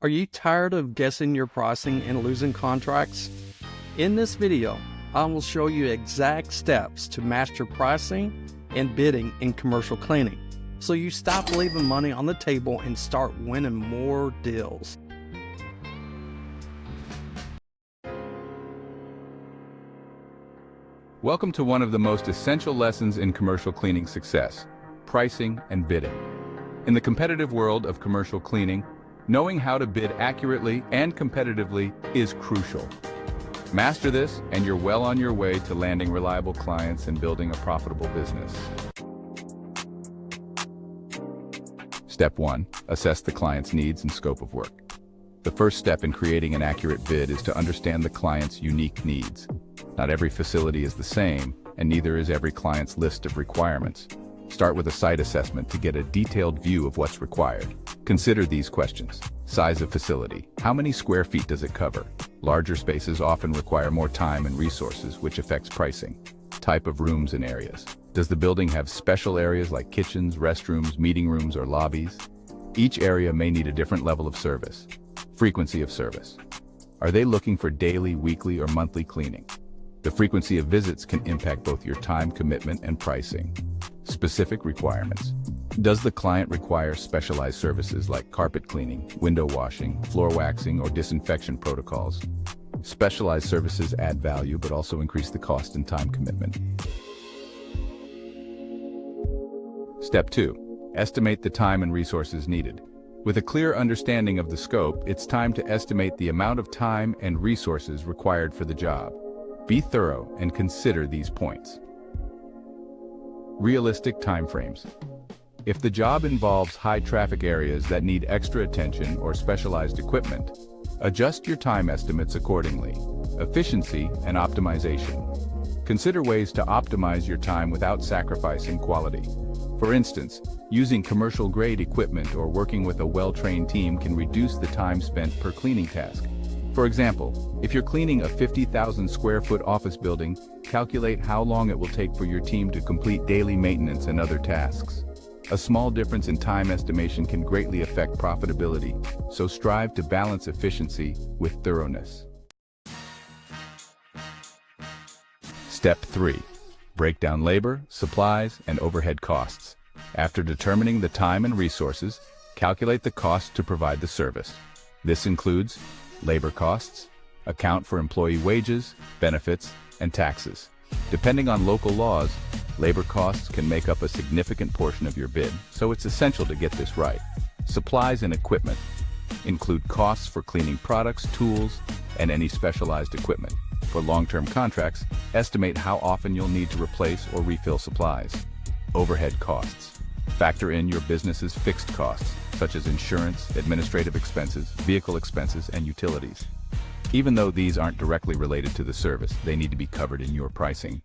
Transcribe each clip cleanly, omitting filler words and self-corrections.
Are you tired of guessing your pricing and losing contracts? In this video, I will show you exact steps to master pricing and bidding in commercial cleaning, so you stop leaving money on the table and start winning more deals. Welcome to one of the most essential lessons in commercial cleaning success: pricing and bidding. In the competitive world of commercial cleaning, knowing how to bid accurately and competitively is crucial. Master this, and you're well on your way to landing reliable clients and building a profitable business. Step 1. Assess the client's needs and scope of work. The first step in creating an accurate bid is to understand the client's unique needs. Not every facility is the same, and neither is every client's list of requirements. Start with a site assessment to get a detailed view of what's required. Consider these questions. Size of facility. How many square feet does it cover? Larger spaces often require more time and resources, which affects pricing. Type of rooms and areas. Does the building have special areas like kitchens, restrooms, meeting rooms, or lobbies? Each area may need a different level of service. Frequency of service. Are they looking for daily, weekly, or monthly cleaning? The frequency of visits can impact both your time commitment and pricing. Specific requirements. Does the client require specialized services like carpet cleaning, window washing, floor waxing, or disinfection protocols? Specialized services add value but also increase the cost and time commitment. Step 2. Estimate the time and resources needed. With a clear understanding of the scope, it's time to estimate the amount of time and resources required for the job. Be thorough and consider these points. Realistic timeframes. If the job involves high-traffic areas that need extra attention or specialized equipment, adjust your time estimates accordingly. Efficiency and optimization. Consider ways to optimize your time without sacrificing quality. For instance, using commercial-grade equipment or working with a well-trained team can reduce the time spent per cleaning task. For example, if you're cleaning a 50,000 square foot office building, calculate how long it will take for your team to complete daily maintenance and other tasks. A small difference in time estimation can greatly affect profitability, so strive to balance efficiency with thoroughness. Step 3. Break down labor, supplies, and overhead costs. After determining the time and resources, calculate the cost to provide the service. This includes labor costs, account for employee wages, benefits, and taxes. Depending on local laws, labor costs can make up a significant portion of your bid, so it's essential to get this right. Supplies and equipment include costs for cleaning products, tools, and any specialized equipment. For long-term contracts, estimate how often you'll need to replace or refill supplies. Overhead costs. Factor in your business's fixed costs, such as insurance, administrative expenses, vehicle expenses, and utilities. Even though these aren't directly related to the service, they need to be covered in your pricing.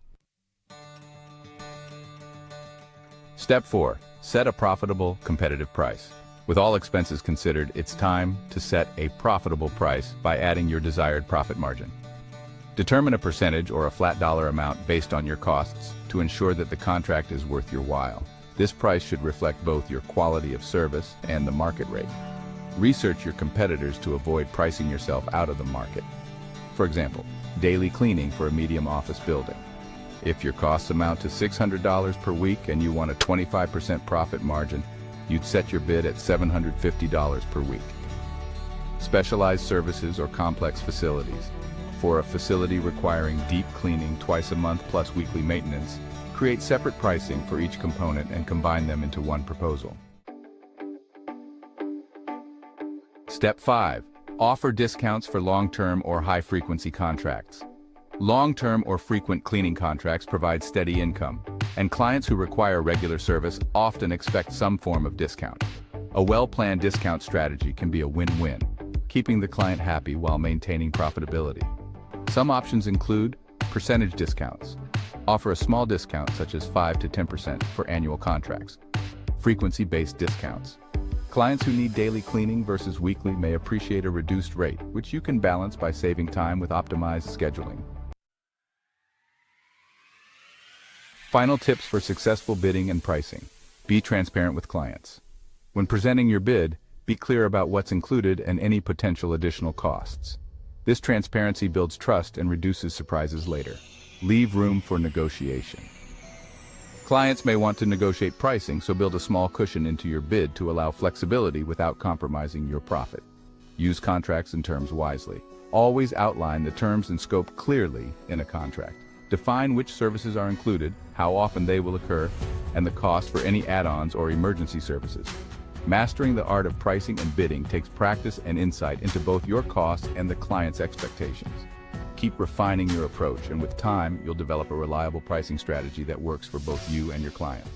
Step 4. Set a profitable, competitive price. With all expenses considered, it's time to set a profitable price by adding your desired profit margin. Determine a percentage or a flat dollar amount based on your costs to ensure that the contract is worth your while. This price should reflect both your quality of service and the market rate. Research your competitors to avoid pricing yourself out of the market. For example, daily cleaning for a medium office building. If your costs amount to $600 per week and you want a 25% profit margin, you'd set your bid at $750 per week. Specialized services or complex facilities. For a facility requiring deep cleaning twice a month plus weekly maintenance, create separate pricing for each component and combine them into one proposal. Step 5. Offer discounts for long-term or high-frequency contracts. Long-term or frequent cleaning contracts provide steady income, and clients who require regular service often expect some form of discount. A well-planned discount strategy can be a win-win, keeping the client happy while maintaining profitability. Some options include percentage discounts. Offer a small discount such as 5 to 10% for annual contracts. Frequency-based discounts. Clients who need daily cleaning versus weekly may appreciate a reduced rate, which you can balance by saving time with optimized scheduling. Final tips for successful bidding and pricing. Be transparent with clients. When presenting your bid, Be clear about what's included and any potential additional costs. This transparency builds trust and reduces surprises later. Leave room for negotiation. Clients may want to negotiate pricing, so build a small cushion into your bid to allow flexibility without compromising your profit. Use contracts and terms wisely. Always outline the terms and scope clearly in a contract. Define which services are included, how often they will occur, and the cost for any add-ons or emergency services. Mastering the art of pricing and bidding takes practice and insight into both your costs and the client's expectations. Keep refining your approach, and with time, you'll develop a reliable pricing strategy that works for both you and your clients.